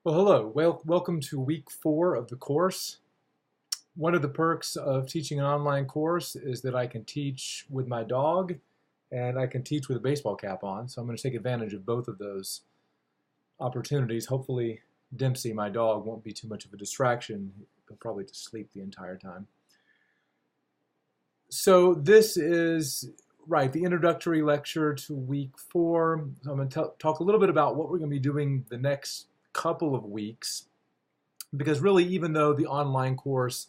Well, hello. Welcome to week 4 of the course. One of the perks of teaching an online course is that I can teach with my dog and I can teach with a baseball cap on. So I'm going to take advantage of both of those opportunities. Hopefully Dempsey, my dog, won't be too much of a distraction. He'll probably just sleep the entire time. So this is, the introductory lecture to week 4. So I'm going to talk a little bit about what we're going to be doing the next couple of weeks, because really, even though the online course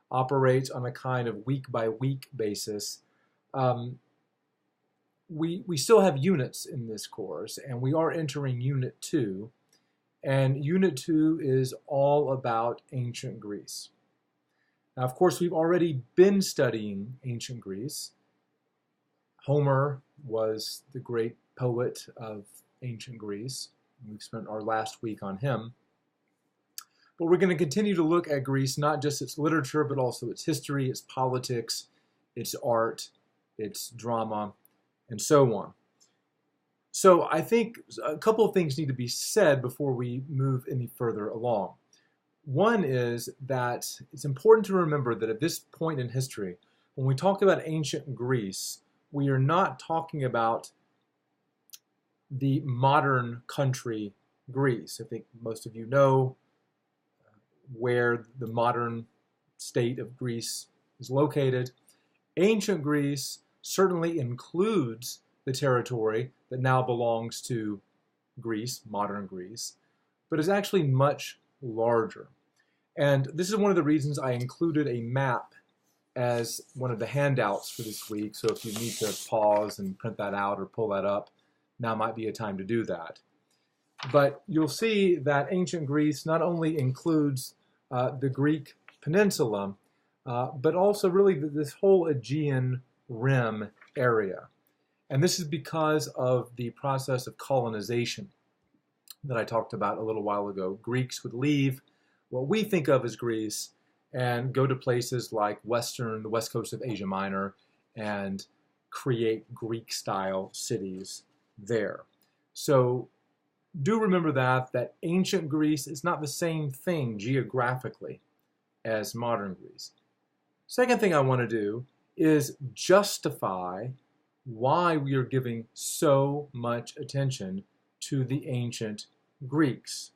operates on a kind of week-by-week basis, we still have units in this course, and we are entering Unit 2, and Unit 2 is all about ancient Greece. Now, of course, we've already been studying ancient Greece. Homer was the great poet of ancient Greece. We've spent our last week on him. But we're going to continue to look at Greece, not just its literature, but also its history, its politics, its art, its drama, and so on. So I think a couple of things need to be said before we move any further along. One is that it's important to remember that at this point in history, when we talk about ancient Greece, we are not talking about the modern country Greece. I think most of you know where the modern state of Greece is located. Ancient Greece certainly includes the territory that now belongs to Greece, modern Greece, but is actually much larger. And this is one of the reasons I included a map as one of the handouts for this week. So if you need to pause and print that out or pull that up, now might be a time to do that. But you'll see that ancient Greece not only includes the Greek peninsula, but also really this whole Aegean rim area. And this is because of the process of colonization that I talked about a little while ago. Greeks would leave what we think of as Greece and go to places like the west coast of Asia Minor, and create Greek-style cities there. So do remember that ancient Greece is not the same thing geographically as modern Greece. Second thing I want to do is justify why we are giving so much attention to the ancient Greeks.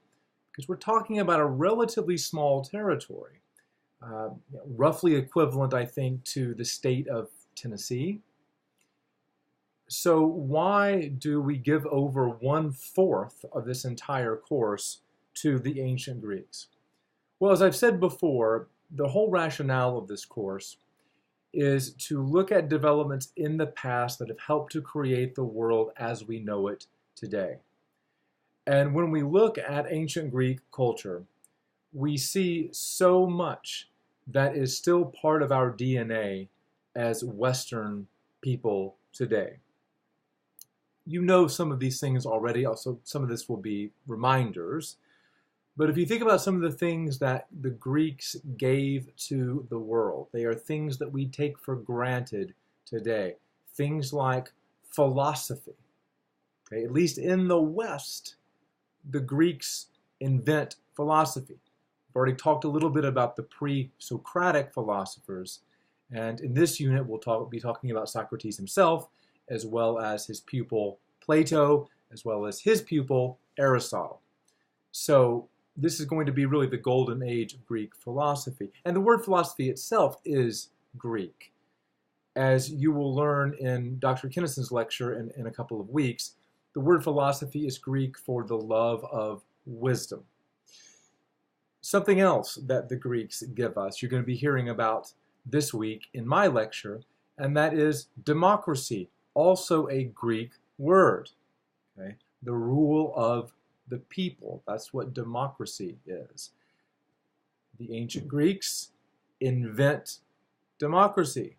Because we're talking about a relatively small territory, roughly equivalent, I think, to the state of Tennessee. So why do we give over 1/4 of this entire course to the ancient Greeks? Well, as I've said before, the whole rationale of this course is to look at developments in the past that have helped to create the world as we know it today. And when we look at ancient Greek culture, we see so much that is still part of our DNA as Western people today. You know some of these things already, also some of this will be reminders. But if you think about some of the things that the Greeks gave to the world, they are things that we take for granted today. Things like philosophy. Okay? At least in the West, the Greeks invent philosophy. We've already talked a little bit about the pre-Socratic philosophers. And in this unit, we'll be talking about Socrates himself, as well as his pupil Plato, as well as his pupil Aristotle. So this is going to be really the golden age of Greek philosophy. And the word philosophy itself is Greek. As you will learn in Dr. Kinnison's lecture in a couple of weeks, the word philosophy is Greek for the love of wisdom. Something else that the Greeks give us, you're going to be hearing about this week in my lecture, and that is democracy, also a Greek word. Okay? The rule of the people. That's what democracy is. The ancient Greeks invent democracy,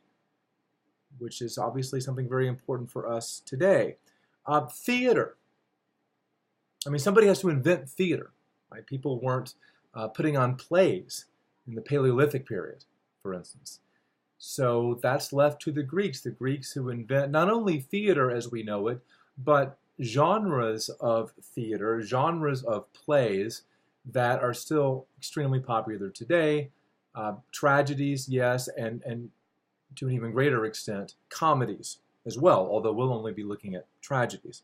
which is obviously something very important for us today. Theater. I mean, somebody has to invent theater. Right? People weren't putting on plays in the Paleolithic period, for instance. So that's left to the Greeks who invent not only theater as we know it, but genres of theater, genres of plays that are still extremely popular today. Tragedies, yes, and to an even greater extent, comedies as well, although we'll only be looking at tragedies.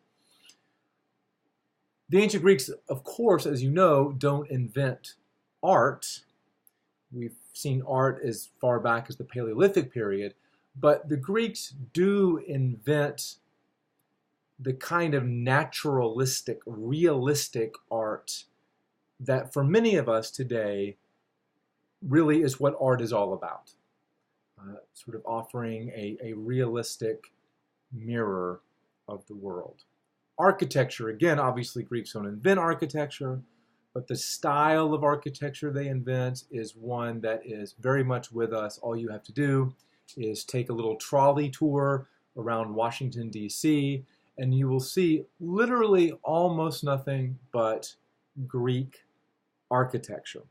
The ancient Greeks, of course, as you know, don't invent art. We've seen art as far back as the Paleolithic period, but the Greeks do invent the kind of naturalistic, realistic art that for many of us today really is what art is all about. Sort of offering a realistic mirror of the world. Architecture, again, obviously Greeks don't invent architecture, but the style of architecture they invent is one that is very much with us. All you have to do is take a little trolley tour around Washington, D.C., and you will see literally almost nothing but Greek architecture.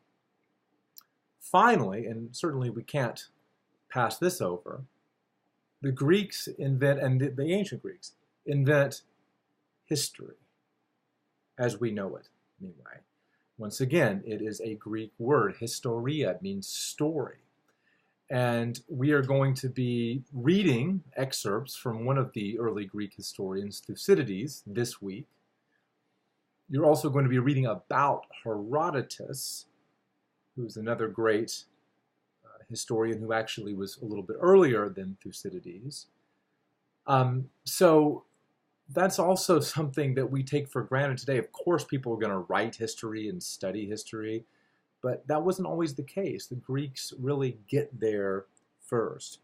Finally, and certainly we can't pass this over, the Greeks invent, and the ancient Greeks invent history as we know it, anyway. Once again, it is a Greek word. Historia, it means story. And we are going to be reading excerpts from one of the early Greek historians, Thucydides, this week. You're also going to be reading about Herodotus, who's another great historian who actually was a little bit earlier than Thucydides. So that's also something that we take for granted today. Of course, people are going to write history and study history, but that wasn't always the case. The Greeks really get there first.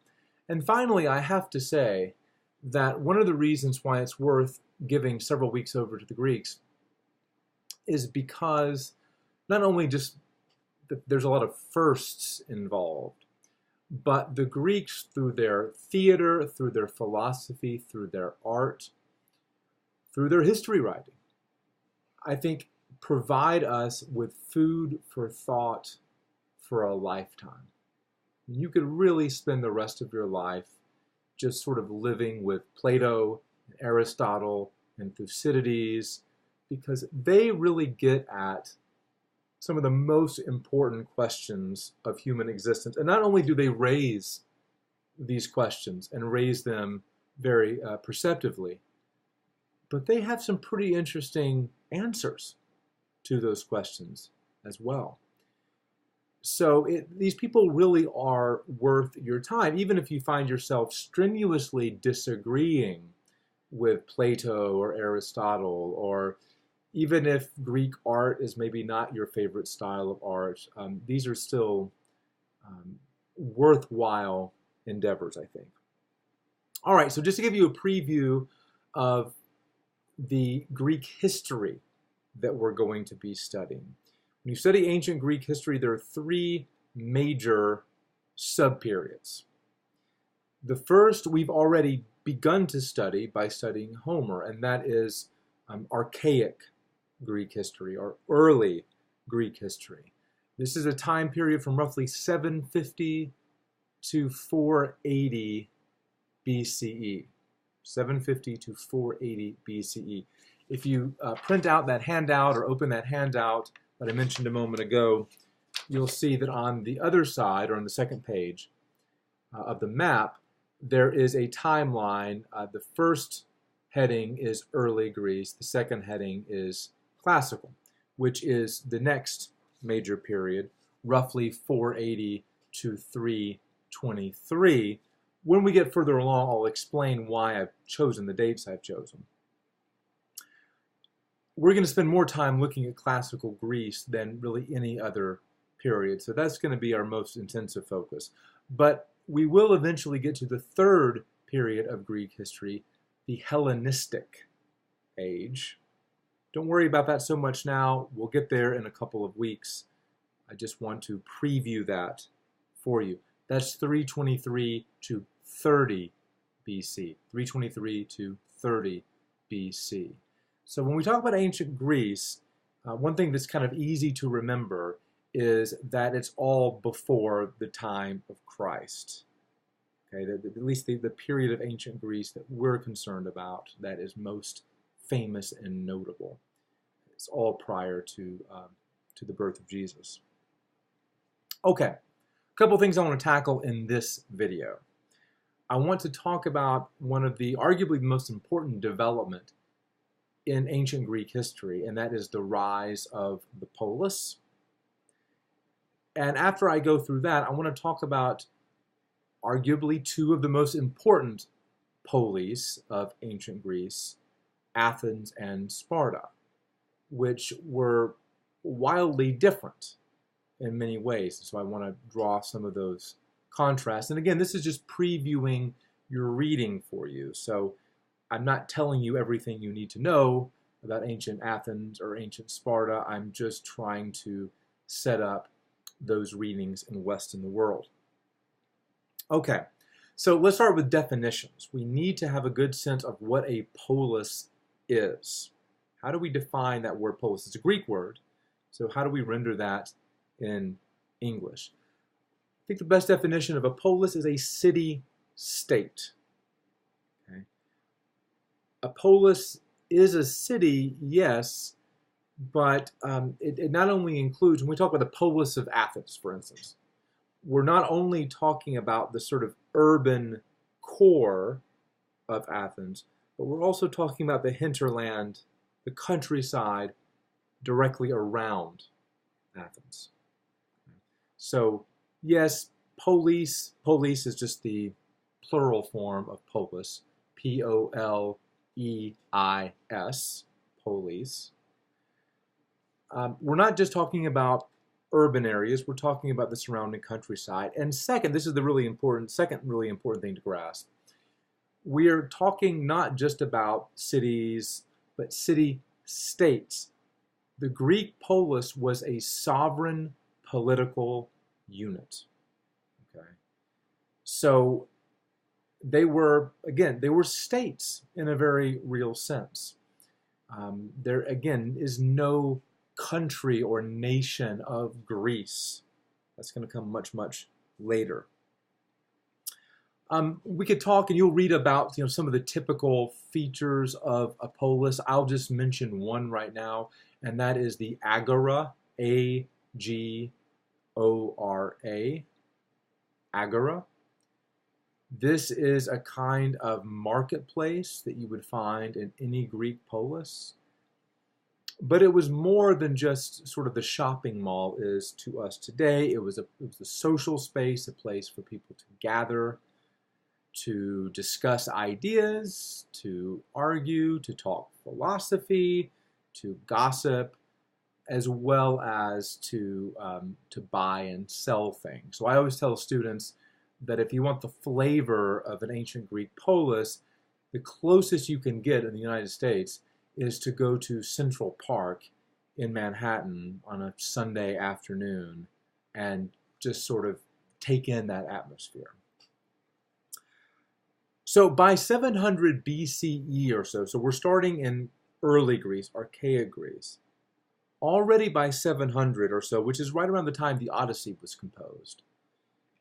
And finally, I have to say that one of the reasons why it's worth giving several weeks over to the Greeks is because not only just there's a lot of firsts involved, but the Greeks, through their theater, through their philosophy, through their art, through their history writing, I think provide us with food for thought for a lifetime. You could really spend the rest of your life just sort of living with Plato, and Aristotle, and Thucydides, because they really get at some of the most important questions of human existence. And not only do they raise these questions and raise them very perceptively, but they have some pretty interesting answers to those questions as well. So these people really are worth your time, even if you find yourself strenuously disagreeing with Plato or Aristotle, or even if Greek art is maybe not your favorite style of art. These are still worthwhile endeavors, I think. All right, so just to give you a preview of the Greek history that we're going to be studying. When you study ancient Greek history, there are three major subperiods. The first we've already begun to study by studying Homer, and that is archaic Greek history, or early Greek history. This is a time period from roughly 750 to 480 BCE. 750 to 480 BCE. If you print out that handout or open that handout that I mentioned a moment ago, you'll see that on the other side, or on the second page of the map, there is a timeline. The first heading is early Greece. The second heading is classical, which is the next major period, roughly 480 to 323. When we get further along, I'll explain why I've chosen the dates I've chosen. We're going to spend more time looking at classical Greece than really any other period, so that's going to be our most intensive focus. But we will eventually get to the third period of Greek history, the Hellenistic age. Don't worry about that so much now. We'll get there in a couple of weeks. I just want to preview that for you. That's 323 to 30 BC. 323 to 30 BC. So when we talk about ancient Greece, one thing that's kind of easy to remember is that it's all before the time of Christ. Okay, at least the period of ancient Greece that we're concerned about that is most famous and notable. It's all prior to to the birth of Jesus. Okay, a couple things I want to tackle in this video. I want to talk about one of the arguably the most important development in ancient Greek history, and that is the rise of the polis. And after I go through that, I want to talk about arguably two of the most important polis of ancient Greece, Athens and Sparta, which were wildly different in many ways. So I want to draw some of those contrasts. And again, this is just previewing your reading for you. So I'm not telling you everything you need to know about ancient Athens or ancient Sparta. I'm just trying to set up those readings in West in the world. Okay, so let's start with definitions. We need to have a good sense of what a polis is. How do we define that word polis? It's a Greek word, so how do we render that in English? I think the best definition of a polis is a city-state. Okay. A polis is a city, yes, but it not only includes, when we talk about the polis of Athens, for instance, we're not only talking about the sort of urban core of Athens, but we're also talking about the hinterland, the countryside directly around Athens. So yes, polis is just the plural form of polis, P-O-L-E-I-S, polis. We're not just talking about urban areas, we're talking about the surrounding countryside. And second, this is the second really important thing to grasp. We are talking not just about cities, but city-states. The Greek polis was a sovereign political unit. Okay, so they were states in a very real sense. There again is no country or nation of Greece. That's going to come much, much later. We could talk, and you'll read about some of the typical features of a polis. I'll just mention one right now, and that is the agora, A-G-O-R-A, agora. This is a kind of marketplace that you would find in any Greek polis. But it was more than just sort of the shopping mall is to us today. It was a social space, a place for people to gather, to discuss ideas, to argue, to talk philosophy, to gossip, as well as to buy and sell things. So I always tell students that if you want the flavor of an ancient Greek polis, the closest you can get in the United States is to go to Central Park in Manhattan on a Sunday afternoon and just sort of take in that atmosphere. So by 700 BCE or so we're starting in early Greece, archaic Greece. Already by 700 or so, which is right around the time the Odyssey was composed,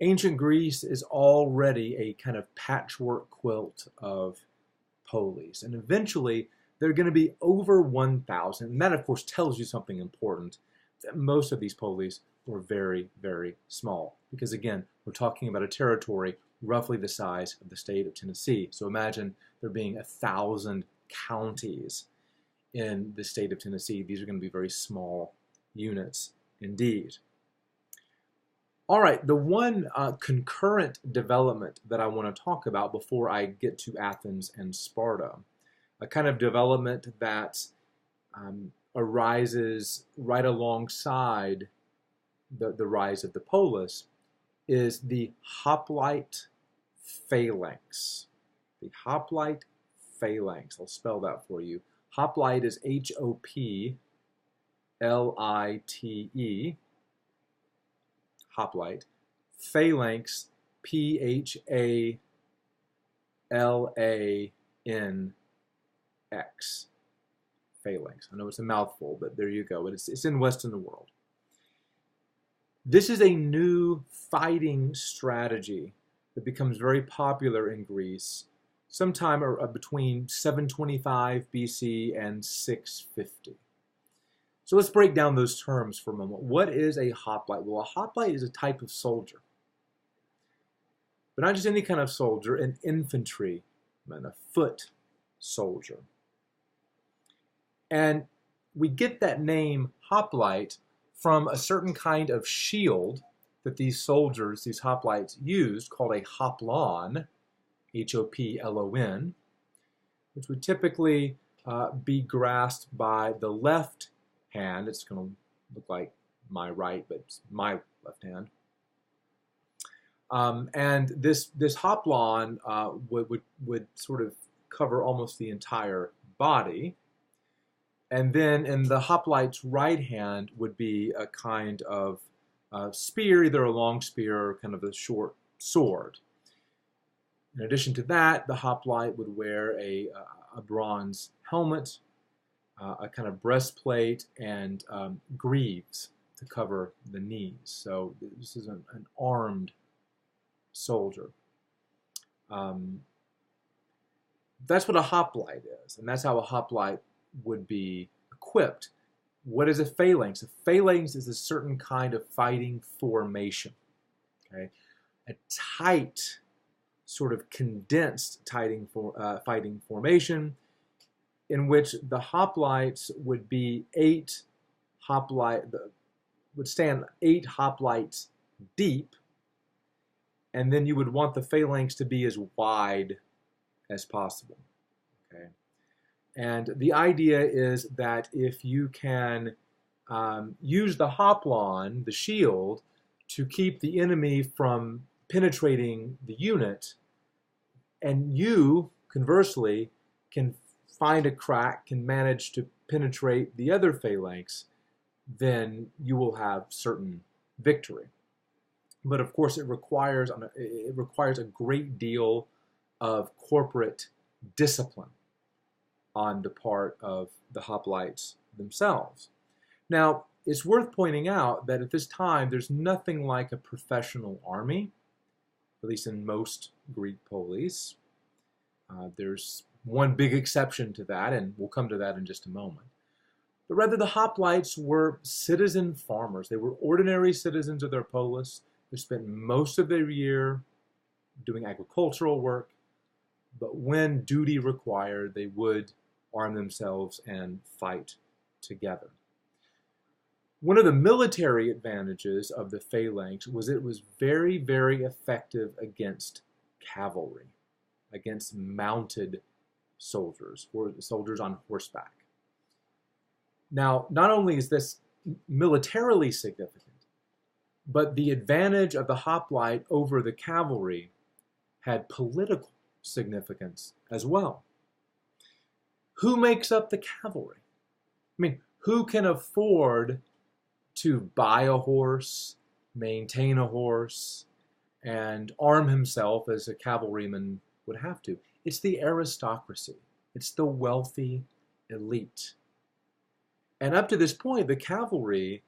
ancient Greece is already a kind of patchwork quilt of polis. And eventually, there are going to be over 1,000. And that, of course, tells you something important, that most of these polis were very, very small. Because, again, we're talking about a territory roughly the size of the state of Tennessee. So imagine there being 1,000 counties in the state of Tennessee. These are going to be very small units indeed. All right, the one concurrent development that I want to talk about before I get to Athens and Sparta, a kind of development that arises right alongside the rise of the polis, is the hoplite phalanx. The hoplite phalanx. I'll spell that for you. Hoplite is H-O-P-L-I-T-E. Hoplite. Phalanx, P-H-A-L-A-N-X. Phalanx. I know it's a mouthful, but there you go. But it's in West in the world. This is a new fighting strategy that becomes very popular in Greece sometime between 725 BC and 650. So let's break down those terms for a moment. What is a hoplite? Well, a hoplite is a type of soldier, but not just any kind of soldier, an infantryman, a foot soldier. And we get that name hoplite from a certain kind of shield that these soldiers, these hoplites, used, called a hoplon, Hoplon, which would typically be grasped by the left hand. It's going to look like my right, but it's my left hand. And this hoplon would sort of cover almost the entire body. And then in the hoplite's right hand would be a kind of spear, either a long spear or kind of a short sword. In addition to that, the hoplite would wear a bronze helmet, a kind of breastplate, and greaves to cover the knees. So this is an armed soldier. That's what a hoplite is, and that's how a hoplite would be equipped. What is a phalanx? A phalanx is a certain kind of fighting formation. Okay, a tight, sort of condensed fighting formation, in which the hoplites would be would stand 8 hoplites deep, and then you would want the phalanx to be as wide as possible. Okay, and the idea is that if you can use the hoplon, the shield, to keep the enemy from penetrating the unit, and you, conversely, can find a crack, can manage to penetrate the other phalanx, then you will have certain victory. But of course, it requires a great deal of corporate discipline on the part of the hoplites themselves. Now, it's worth pointing out that at this time, there's nothing like a professional army, at least in most Greek polis. There's one big exception to that, and we'll come to that in just a moment. But rather, the hoplites were citizen farmers. They were ordinary citizens of their polis. They spent most of their year doing agricultural work, but when duty required, they would arm themselves and fight together. One of the military advantages of the phalanx was it was very, very effective against cavalry, against mounted soldiers, or soldiers on horseback. Now, not only is this militarily significant, but the advantage of the hoplite over the cavalry had political significance as well. Who makes up the cavalry? I mean, who can afford to buy a horse, maintain a horse, and arm himself as a cavalryman would have to? It's the aristocracy. It's the wealthy elite. And up to this point, the cavalry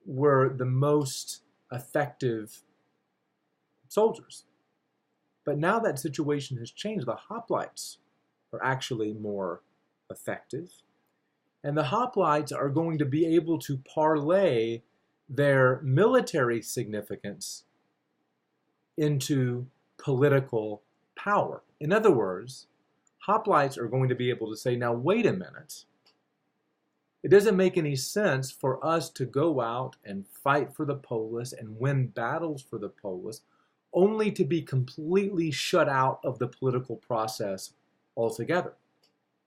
were the most effective soldiers. But now that situation has changed. The hoplites are actually more effective. And the hoplites are going to be able to parlay their military significance into political power. In other words, hoplites are going to be able to say, now wait a minute. It doesn't make any sense for us to go out and fight for the polis and win battles for the polis only to be completely shut out of the political process altogether.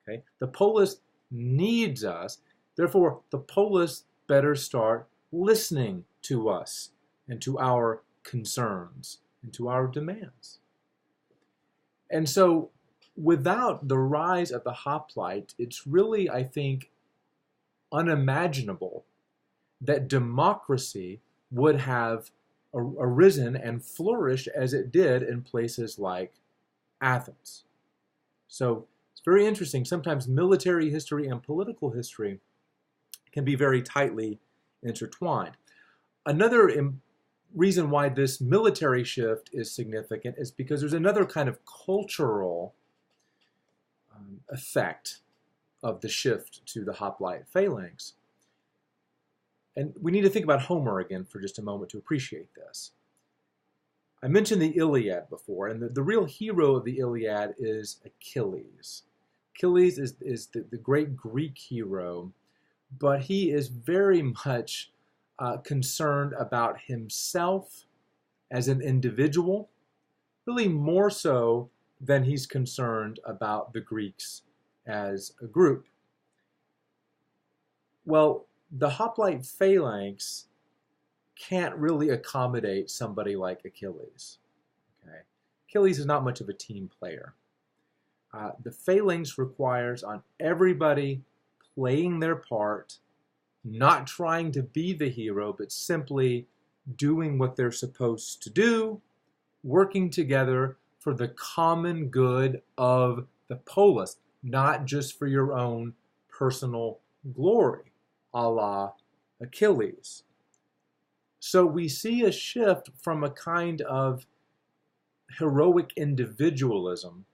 Okay? The polis needs us, therefore the polis better start listening to us and to our concerns and to our demands. And so without the rise of the hoplite, it's really, I think, unimaginable that democracy would have arisen and flourished as it did in places like Athens. So it's very interesting. Sometimes military history and political history can be very tightly intertwined. Another reason why this military shift is significant is because there's another kind of cultural effect of the shift to the hoplite phalanx. And we need to think about Homer again for just a moment to appreciate this. I mentioned the Iliad before, and the real hero of the Iliad is Achilles. Achilles is the great Greek hero, but he is very much concerned about himself as an individual, really more so than he's concerned about the Greeks as a group. Well, the hoplite phalanx can't really accommodate somebody like Achilles. Okay? Achilles is not much of a team player. The phalanx requires on everybody playing their part, not trying to be the hero, but simply doing what they're supposed to do, working together for the common good of the polis, not just for your own personal glory, a la Achilles. So we see a shift from a kind of heroic individualism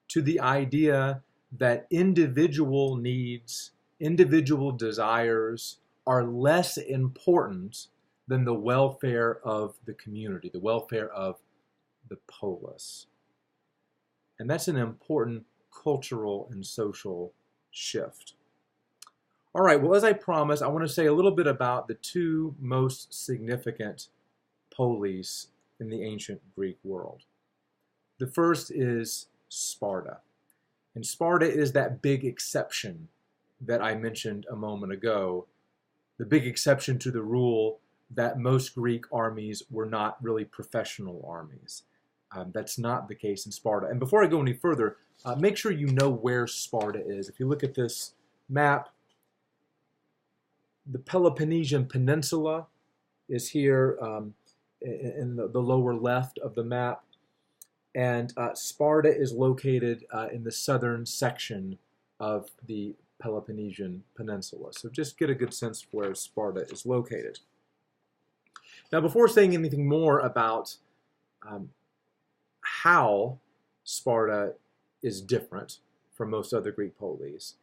to the idea that individual needs, individual desires are less important than the welfare of the community, the welfare of the polis. And that's an important cultural and social shift. All right, well, as I promised, I want to say a little bit about the two most significant polis in the ancient Greek world. The first is Sparta. And Sparta is that big exception that I mentioned a moment ago, the big exception to the rule that most Greek armies were not really professional armies. That's not the case in Sparta. And before I go any further, make sure you know where Sparta is. If you look at this map, the Peloponnesian Peninsula is here in the lower left of the map. And Sparta is located in the southern section of the Peloponnesian Peninsula. So just get a good sense of where Sparta is located. Now, before saying anything more about how Sparta is different from most other Greek polis,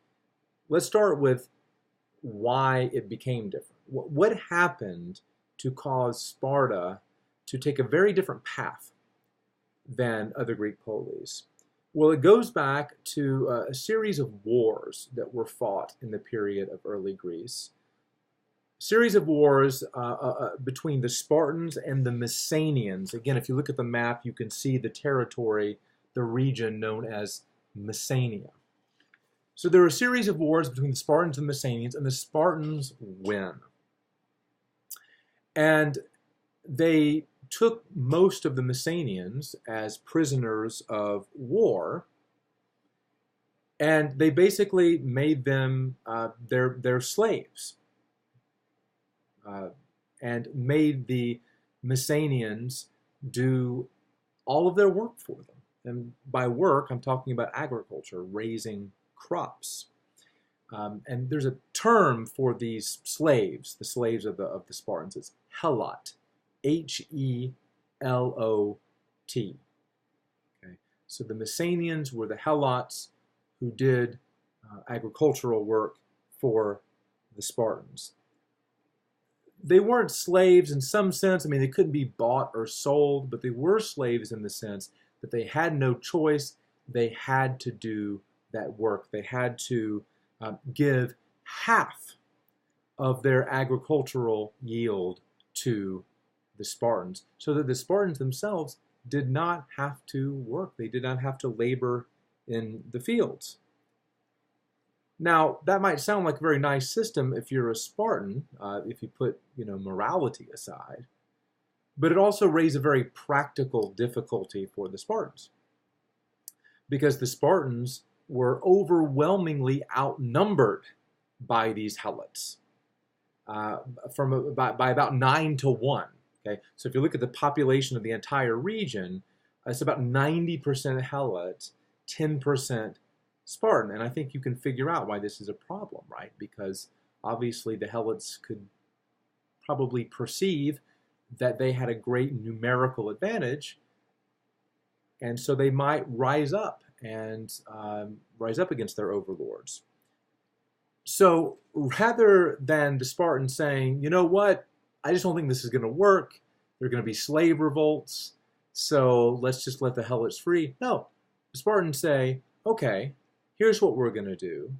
let's start with why it became different. What happened to cause Sparta to take a very different path than other Greek polis? Well, it goes back to a series of wars that were fought in the period of early Greece. A series of wars between the Spartans and the Messenians. Again, if you look at the map, you can see the territory, the region known as Messenia. So there are a series of wars between the Spartans and the Messenians, and the Spartans win. And they took most of the Messenians as prisoners of war, and they basically made them their slaves, and made the Messenians do all of their work for them. And by work, I'm talking about agriculture, raising crops. And there's a term for these slaves, the slaves of the Spartans. It's helot, H-E-L-O-T. Okay, so the Messenians were the helots who did agricultural work for the Spartans. They weren't slaves in some sense. I mean, they couldn't be bought or sold, but they were slaves in the sense that they had no choice. They had to do that work. They had to give half of their agricultural yield to the Spartans, so that the Spartans themselves did not have to work. They did not have to labor in the fields. Now, that might sound like a very nice system if you're a Spartan, if you put morality aside, but it also raised a very practical difficulty for the Spartans, because the Spartans were overwhelmingly outnumbered by these helots, by about 9-1. Okay, so if you look at the population of the entire region, it's about 90% Helot, 10% Spartan. And I think you can figure out why this is a problem, right? Because obviously the Helots could probably perceive that they had a great numerical advantage, and so they might rise up and rise up against their overlords. So rather than the Spartans saying, you know what, I just don't think this is going to work, there are going to be slave revolts, so let's just let the Helots free. No, the Spartans say, okay, here's what we're going to do.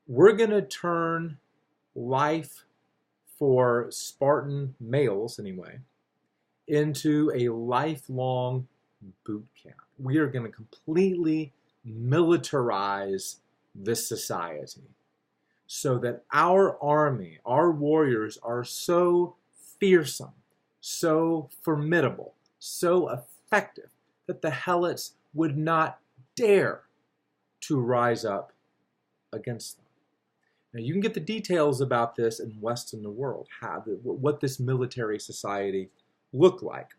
We're going to turn life for Spartan males, anyway, into a lifelong boot camp. We are going to completely militarize this society so that our army, our warriors are so fearsome, so formidable, so effective that the Helots would not dare to rise up against them. Now, you can get the details about this in West in the World, what this military society looked like.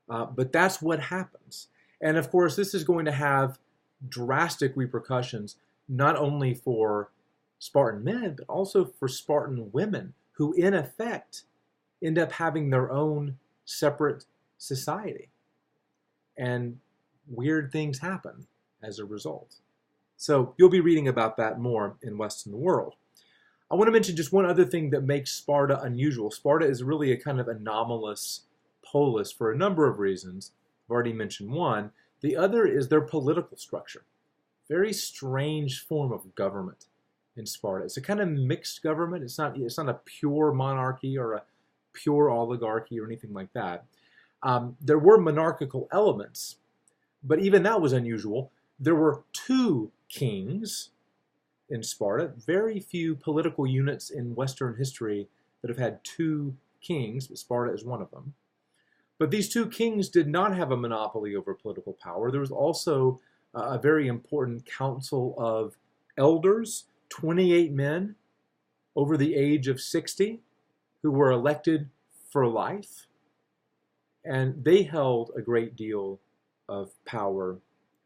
But that's what happens. And of course, this is going to have drastic repercussions, not only for Spartan men, but also for Spartan women, who in effect end up having their own separate society. And weird things happen as a result. So you'll be reading about that more in West in the World. I want to mention just one other thing that makes Sparta unusual. Sparta is really a kind of anomalous polis for a number of reasons. I've already mentioned one. The other is their political structure. Very strange form of government in Sparta. It's a kind of mixed government. It's not a pure monarchy or a pure oligarchy or anything like that. There were monarchical elements, but even that was unusual. There were two kings in Sparta. Very few political units in Western history that have had two kings, but Sparta is one of them. But these two kings did not have a monopoly over political power. There was also a very important council of elders, 28 men over the age of 60 who were elected for life. And they held a great deal of power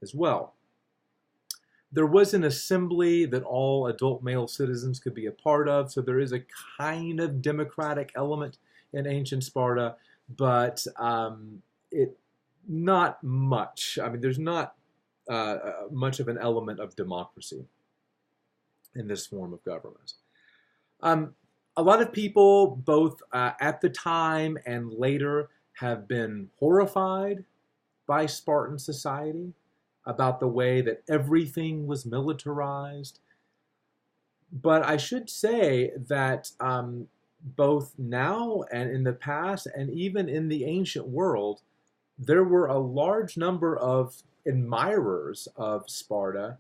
as well. There was an assembly that all adult male citizens could be a part of, so there is a kind of democratic element in ancient Sparta, but not much. I mean, there's not much of an element of democracy in this form of government. A lot of people, both at the time and later, have been horrified by Spartan society, about the way that everything was militarized. But I should say that both now and in the past, and even in the ancient world, there were a large number of admirers of Sparta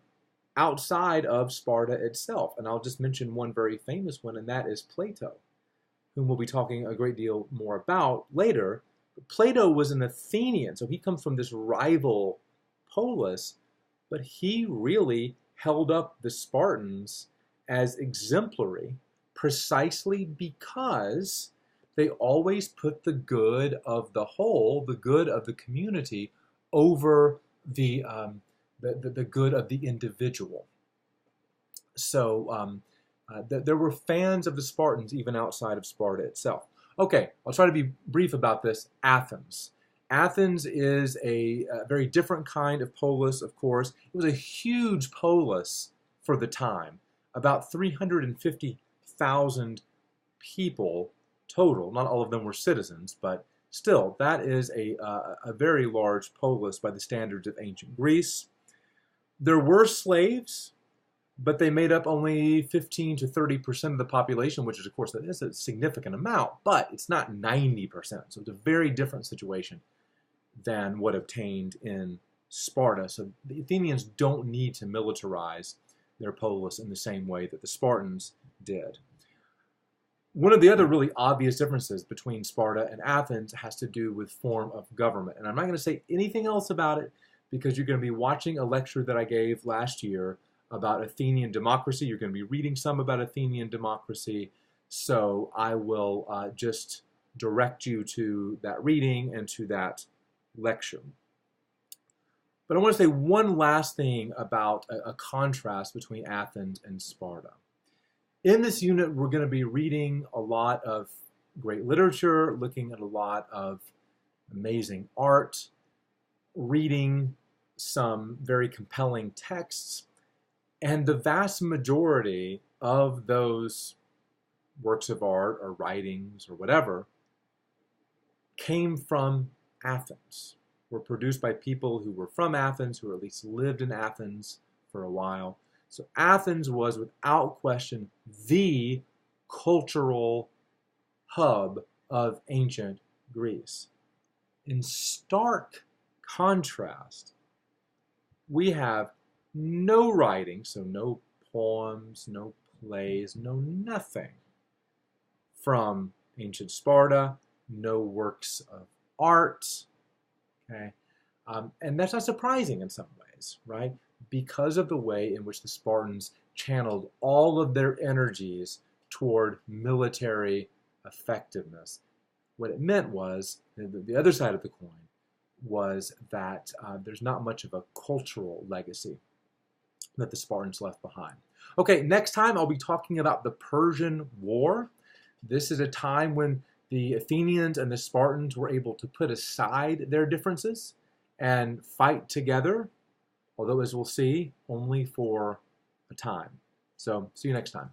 outside of Sparta itself. And I'll just mention one very famous one, and that is Plato, whom we'll be talking a great deal more about later. Plato was an Athenian, so he comes from this rival polis, but he really held up the Spartans as exemplary precisely because they always put the good of the whole, the good of the community, over the good of the individual. So there were fans of the Spartans even outside of Sparta itself. Okay, I'll try to be brief about this. Athens. Athens is a very different kind of polis, of course. It was a huge polis for the time, about 350,000 people total. Not all of them were citizens, but still, that is a very large polis by the standards of ancient Greece. There were slaves, but they made up only 15 to 30% of the population, which is, of course, that is a significant amount, but it's not 90%. So it's a very different situation than what obtained in Sparta. So the Athenians don't need to militarize their polis in the same way that the Spartans did. One of the other really obvious differences between Sparta and Athens has to do with form of government. And I'm not going to say anything else about it because you're going to be watching a lecture that I gave last year about Athenian democracy. You're going to be reading some about Athenian democracy. So I will just direct you to that reading and to that lecture. But I want to say one last thing about a contrast between Athens and Sparta. In this unit, we're going to be reading a lot of great literature, looking at a lot of amazing art, reading some very compelling texts. And the vast majority of those works of art or writings or whatever came from Athens, were produced by people who were from Athens, who at least lived in Athens for a while. So Athens was, without question, the cultural hub of ancient Greece. In stark contrast, we have no writing, so no poems, no plays, no nothing from ancient Sparta, no works of art, okay? And that's not surprising in some ways, right? Because of the way in which the Spartans channeled all of their energies toward military effectiveness. What it meant was, the other side of the coin, was that there's not much of a cultural legacy that the Spartans left behind. Okay, next time I'll be talking about the Persian War. This is a time when the Athenians and the Spartans were able to put aside their differences and fight together, although, as we'll see, only for a time. So, see you next time.